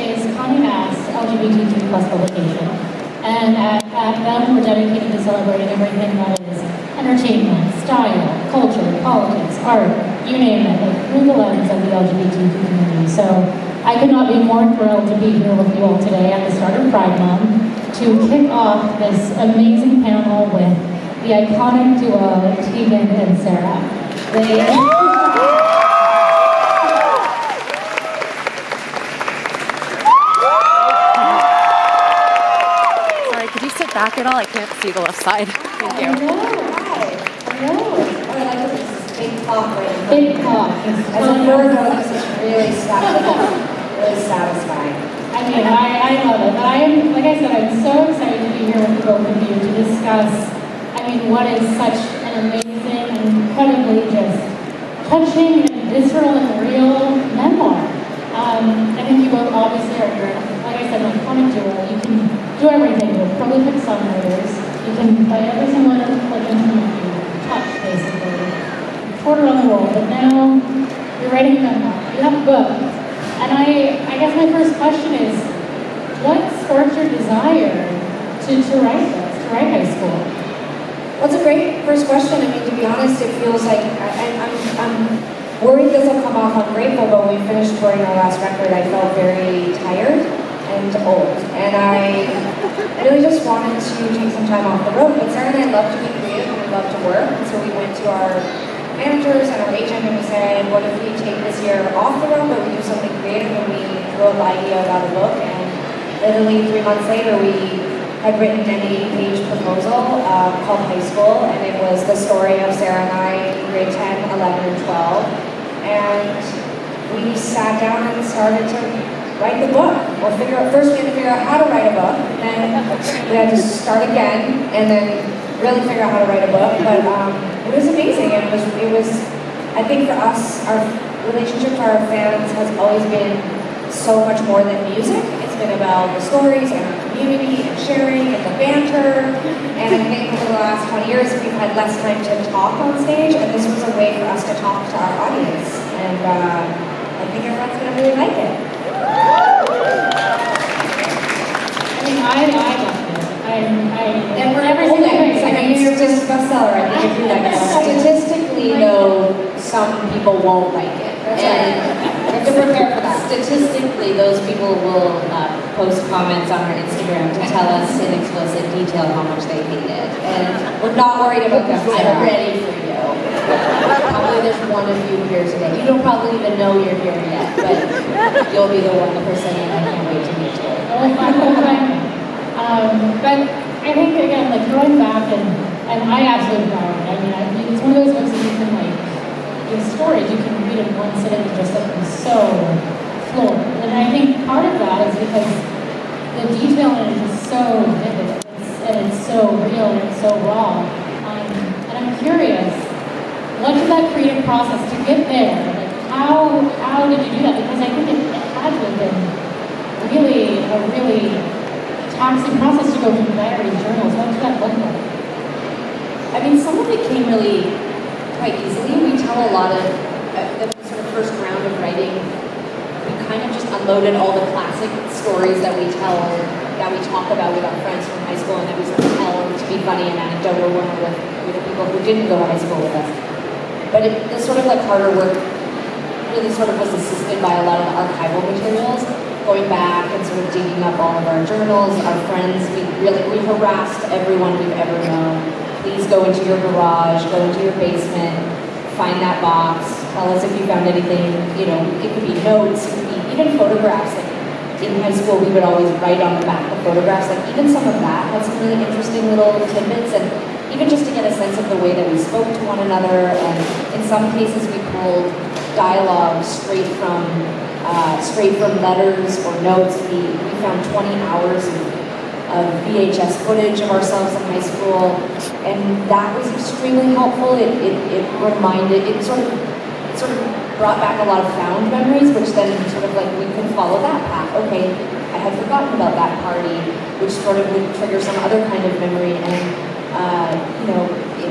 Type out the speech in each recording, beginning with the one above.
is Connie Nast's LGBTQ plus publication. And at them, we're dedicated to celebrating everything that is entertainment, style, culture, politics, art, you name it, like through the lens of the LGBTQ community. So I could not be more thrilled to be here with you all today at the start of Pride Month to kick off this amazing panel with the iconic duo Tegan and Sara. Sorry, could you sit back at all? I can't see the left side. Thank you. I know. I like this big talk right now. Big talk. As a Virgo, this is really satisfying. I mean, I love it. But I am, like I said, I'm so excited to be here with the both of you to discuss, what is such an amazing and incredibly just touching and visceral and real memoir. I think you both obviously are, like I said, an iconic duo. You can do everything. You're prolific songwriters. You can write every single instrument you touch, basically. You toured around the world, but now you're writing a memoir. You have a book. And I guess my first question is, what sparked your desire to write this, to write high school? Well, it's a great first question. To be honest, it feels like I'm worried this will come off ungrateful, but when we finished touring our last record, I felt very tired and old. And I really just wanted to take some time off the road. But Sara and I love to be creative and we love to work. And so we went to our managers and our agent and we said, what if we take this year off the road, but we do something creative, and we wrote the idea about a book. And literally 3 months later, we had written an 80-page proposal called High School, and it was the story of Sara and I in grade 10, 11, and 12. And we sat down and started to write the book. First we had to figure out how to write a book, and then we had to start again, and then really figure out how to write a book. But it was amazing. It was, I think for us, our relationship to our fans has always been so much more than music. It's been about the stories and our community and sharing and the banter. And I think over the last 20 years, we've had less time to talk on stage, and this was a way for us to talk to our audience. And I think everyone's going to really like it. I loved it. And we're it's just a bestseller. I think if you like it. Statistically, though, some people won't like it. That's right. We have to prepare for that. Statistically, those people will post comments on our Instagram to tell us in explicit detail how much they hate it. And we're not worried about that. I'm ready for you. Probably there's one of you here today. You don't probably even know you're here yet, but you'll be the 1% and I can't wait to meet you. But I think, again, going back, and I absolutely love it. It's one of those books that you can, the stories, you can read in one sitting and just be so floored. And I think part of that is because the detail in it is so vivid, and it's so real, and it's so raw. And I'm curious, what did that creative process to get there? How did you do that? Because I think it had to have been a really taxing process to go from diary journals. What did that look like? Some of it came really quite easily. We tell a lot of, the sort of first round of writing, we kind of just unloaded all the classic stories that we tell, that we talk about with our friends from high school, and that we sort of tell to be funny and anecdotal when we're with the people who didn't go to high school with us. But the sort of harder work really sort of was assisted by a lot of the archival materials, going back and sort of digging up all of our journals, our friends. We harassed everyone we've ever known. Please go into your garage, go into your basement, find that box, tell us if you found anything. It could be notes, it could be even photographs. In high school, we would always write on the back of photographs. Even some of that had some really interesting little tidbits, and even just to get a sense of the way that we spoke to one another. And in some cases, we pulled dialogue straight from letters or notes. We found 20 hours of VHS footage of ourselves in high school, and that was extremely helpful. It sort of brought back a lot of found memories, which then we could follow that path. Okay, I had forgotten about that party, which sort of would trigger some other kind of memory. And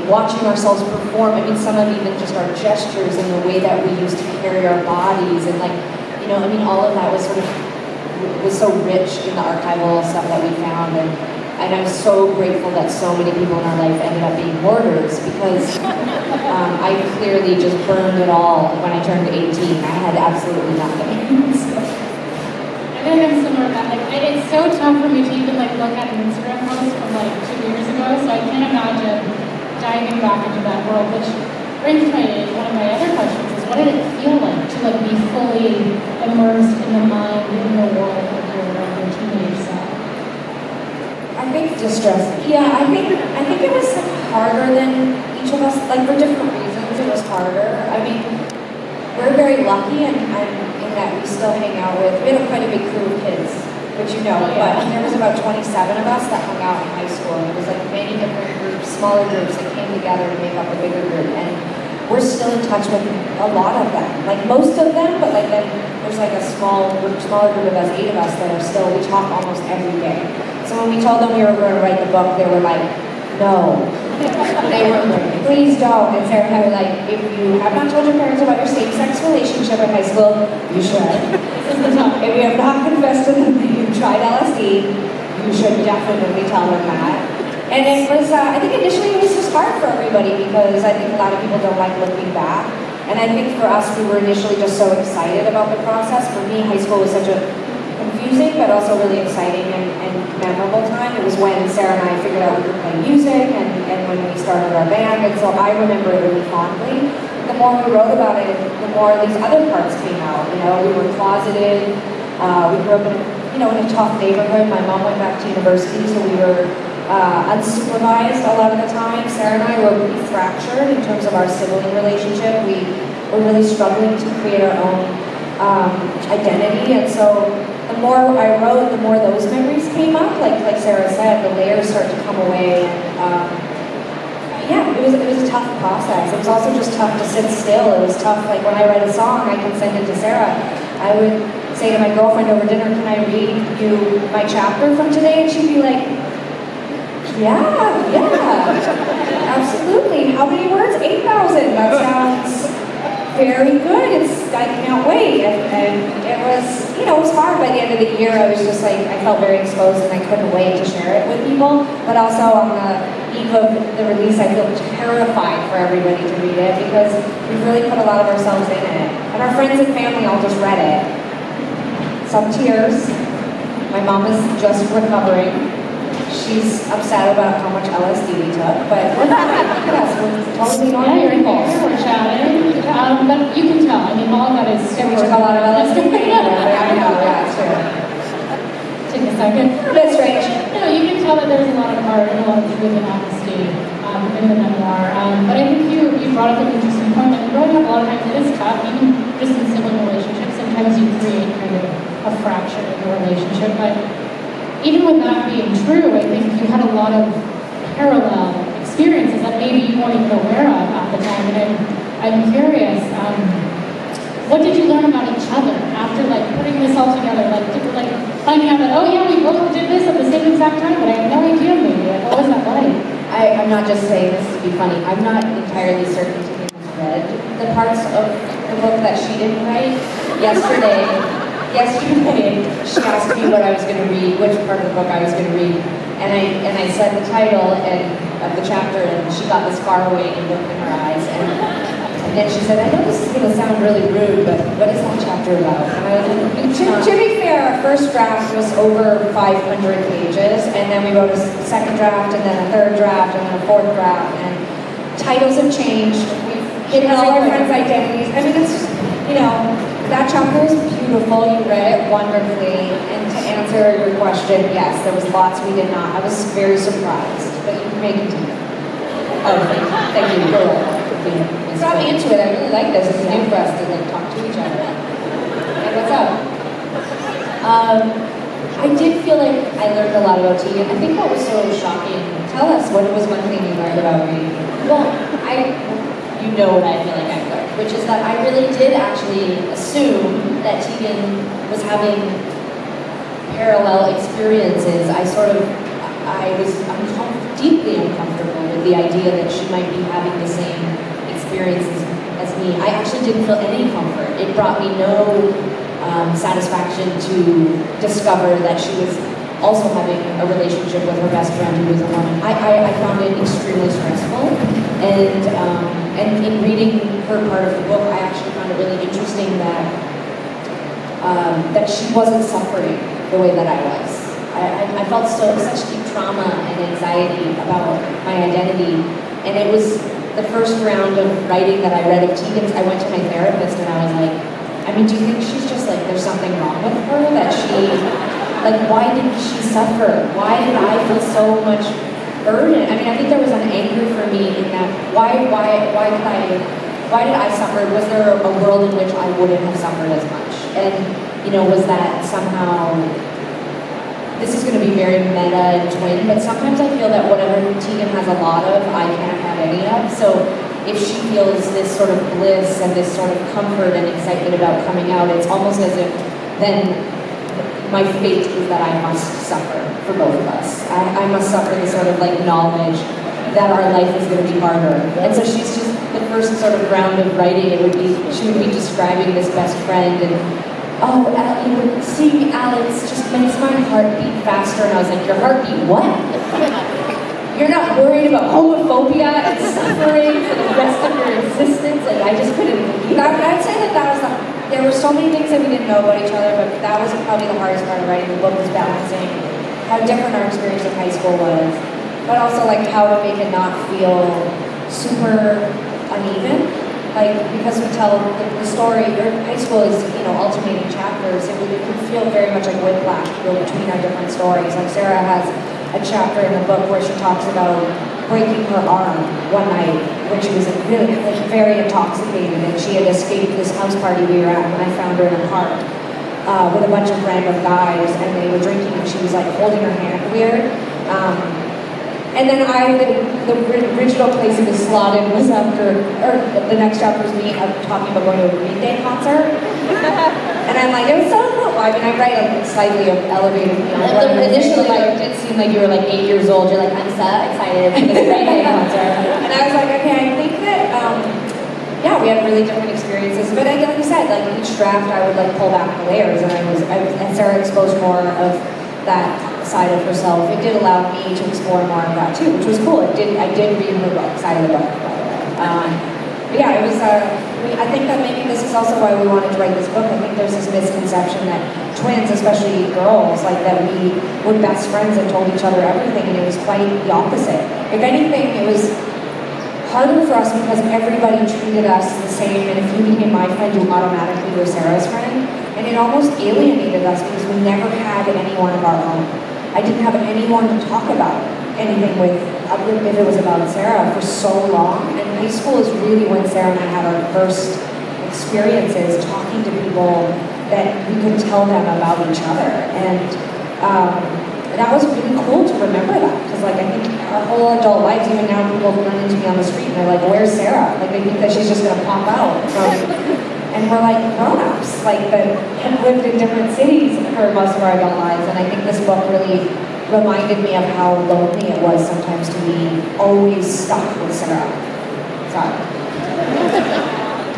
watching ourselves perform, some of even just our gestures and the way that we used to carry our bodies, and all of that was sort of was so rich in the archival stuff that we found, and I'm so grateful that so many people in our life ended up being hoarders, because I clearly just burned it all when I turned 18. I had absolutely nothing. So. I feel like I'm similar to that. Like, it's so tough for me to even like look at an Instagram post from like 2 years ago, so I can't imagine diving back into that world, which brings me one of my other questions is, what did it feel like to like be fully immersed in the mind, in the world of your teenage self? I think distressing. Yeah, I think it was harder than each of us, like for different reasons it was harder. I mean, we're very lucky in that we still hang out with, we had quite a big crew of kids, which you know, but there was about 27 of us that hung out in high school. It was like many different groups, smaller groups that came together to make up a bigger group, and we're still in touch with a lot of them. Like most of them, but like then there's like a smaller group of us, 8 of us that are still, we talk almost every day. So when we told them we were going to write the book, they were like, no. They were like, please don't. And Sarah and I were like, if you have not told your parents about your same-sex relationship in high school, you should. If you have not confessed to them that you've tried LSD, you should definitely tell them that. And it was, I think initially it was just hard for everybody, because I think a lot of people don't like looking back. And I think for us, we were initially just so excited about the process. For me, high school was such a confusing, but also really exciting and memorable time. It was when Sarah and I figured out we could play music, and when we started our band, and so I remember it really fondly. The more we wrote about it, the more these other parts came out. You know, we were closeted, we grew up in a tough neighborhood. My mom went back to university, so we were unsupervised a lot of the time. Sarah and I were really fractured in terms of our sibling relationship. We were really struggling to create our own identity, and so the more I wrote, the more those memories came up. Like Sarah said, the layers start to come away. Yeah, it was a tough process. It was also just tough to sit still. It was tough. Like when I write a song, I can send it to Sarah. I would say to my girlfriend over dinner, "Can I read you my chapter from today?" And she'd be like, "Yeah, absolutely. How many words? 8,000. That sounds very good. I can't wait." And it was, it was hard by the end of the year. I was just like, I felt very exposed, and I couldn't wait to share it with people. But also on the eve of the release, I feel terrified for everybody to read it, because we've really put a lot of ourselves in it. And our friends and family all just read it. Some tears. My mom is just recovering. She's upset about how much LSD we took, but we're fine. Yes, we're totally normal people. We're chatting, but you can tell. I mean, all of that is. Yeah, we took a lot of LSD. I know, yeah, it's true. Take a second. A bit strange. No, you can tell that there's a lot of art and a lot of truth and honesty in the memoir. But I think you brought up an interesting point that growing up a lot of times it is tough, even just in sibling relationships. Sometimes you create kind of a fracture in your relationship, but even with that being true, I think you had a lot of parallel experiences that maybe you weren't even aware of at the time. And I'm curious, what did you learn about each other after putting this all together? Finding out that, oh yeah, we both did this at the same exact time, but I had no idea maybe. What was that like? I'm not just saying this to be funny. I'm not entirely certain Tegan has read the parts of the book that she didn't write. Yesterday, she asked me what I was going to read, which part of the book I was going to read, and I said the title of the chapter, and she got this faraway look in her eyes, and then she said, "I know this is going to sound really rude, but what is that chapter about?" And I was like, to be fair, our first draft was over 500 pages, and then we wrote a second draft, and then a third draft, and then a fourth draft, and titles have changed. We've hidden all our friends' identities. I mean, it's just, that chapter is beautiful. You read it wonderfully. And to answer your question, yes, there was lots we did not. I was very surprised, but you may continue. Oh, thank you. You're welcome. It got me into it. I really like this. It's new for us to talk to each other. Hey, what's up? I did feel like I learned a lot about Tegan. I think what was so shocking. Tell us, what was one thing you learned about reading? Well, you know what I feel like I've learned, which is that I really did actually assume that Tegan was having parallel experiences. I was deeply uncomfortable with the idea that she might be having the same experiences as me. I actually didn't feel any comfort. It brought me no satisfaction to discover that she was also having a relationship with her best friend who was a woman. I found it extremely stressful, and in reading her part of the book, I actually found it really interesting that she wasn't suffering the way that I was. I felt such deep trauma and anxiety about my identity, and it was the first round of writing that I read of Tegan's. I went to my therapist and I was like, I mean, do you think she's just like, there's something wrong with her, that she, like, why did she suffer? Why did I feel so much burden? I mean, I think there was an anger for me in that, why did I suffer? Was there a world in which I wouldn't have suffered as much? And, you know, was that somehow, this is going to be very meta and twin, but sometimes I feel that whatever Tegan has a lot of, I can't have any of. So if she feels this sort of bliss and this sort of comfort and excitement about coming out, it's almost as if then my fate is that I must suffer for both of us. I must suffer the sort of like knowledge that our life is going to be harder. And so she's just, the first sort of round of writing, she would be describing this best friend and, oh, you know, seeing Alex just makes my heart beat faster. And I was like, your heart beat what? You're not worried about homophobia and suffering for the rest of your existence? Like, I just couldn't believe that. I'd say that was there were so many things that we didn't know about each other, but that was probably the hardest part of writing the book, was balancing how different our experience of high school was, but also like how to make it not feel super uneven. Like, because we tell the story, your high school is, you know, alternating chapters, it can feel very much like whiplash between our different stories. Like, Sara has a chapter in the book where she talks about breaking her arm one night when she was really, like, very intoxicated, and she had escaped this house party we were at, and I found her in a park with a bunch of random guys, and they were drinking, and she was like holding her hand weird. And then the original place it was slotted was after, or the next chapter was me talking about going to a Green Day concert. And I'm like, it was so cool. I mean, I write like slightly elevated. Initially, like, it seemed like you were like 8 years old. You're like, I'm so excited for this Green Day concert. And I was like, okay, I think that, yeah, we had really different experiences. But like you said, like each draft, I would like pull back the layers, and and Sara exposed more of that side of herself. It did allow me to explore more of that too, which was cool. I did read her book, side of the book, by the way. But yeah, it was, I think that maybe this is also why we wanted to write this book. I think there's this misconception that twins, especially girls, like that we were best friends and told each other everything, and it was quite the opposite. If anything, it was harder for us because everybody treated us the same, and if you became my friend, you automatically were Sara's friend. And it almost alienated us because we never had anyone of our own. I didn't have anyone to talk about anything with, if it was about Sara, for so long. And high school is really when Sara and I had our first experiences talking to people that we could tell them about each other. And that was really cool to remember that, because like I think our whole adult lives, even now people run into me on the street and they're like, where's Sara? Like they think that she's just gonna pop out from, and we're like grown-ups, like that have lived in different cities for most of our adult lives. And I think this book really reminded me of how lonely it was sometimes to be always stuck with Sara. Sorry.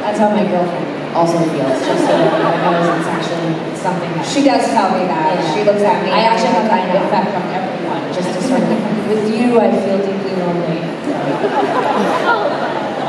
That's how my girlfriend also feels, just so that I know it's actually something that she does tell me that. Yeah. She looks at me. I actually have that effect on everyone, just to sort of, with you, I feel deeply lonely.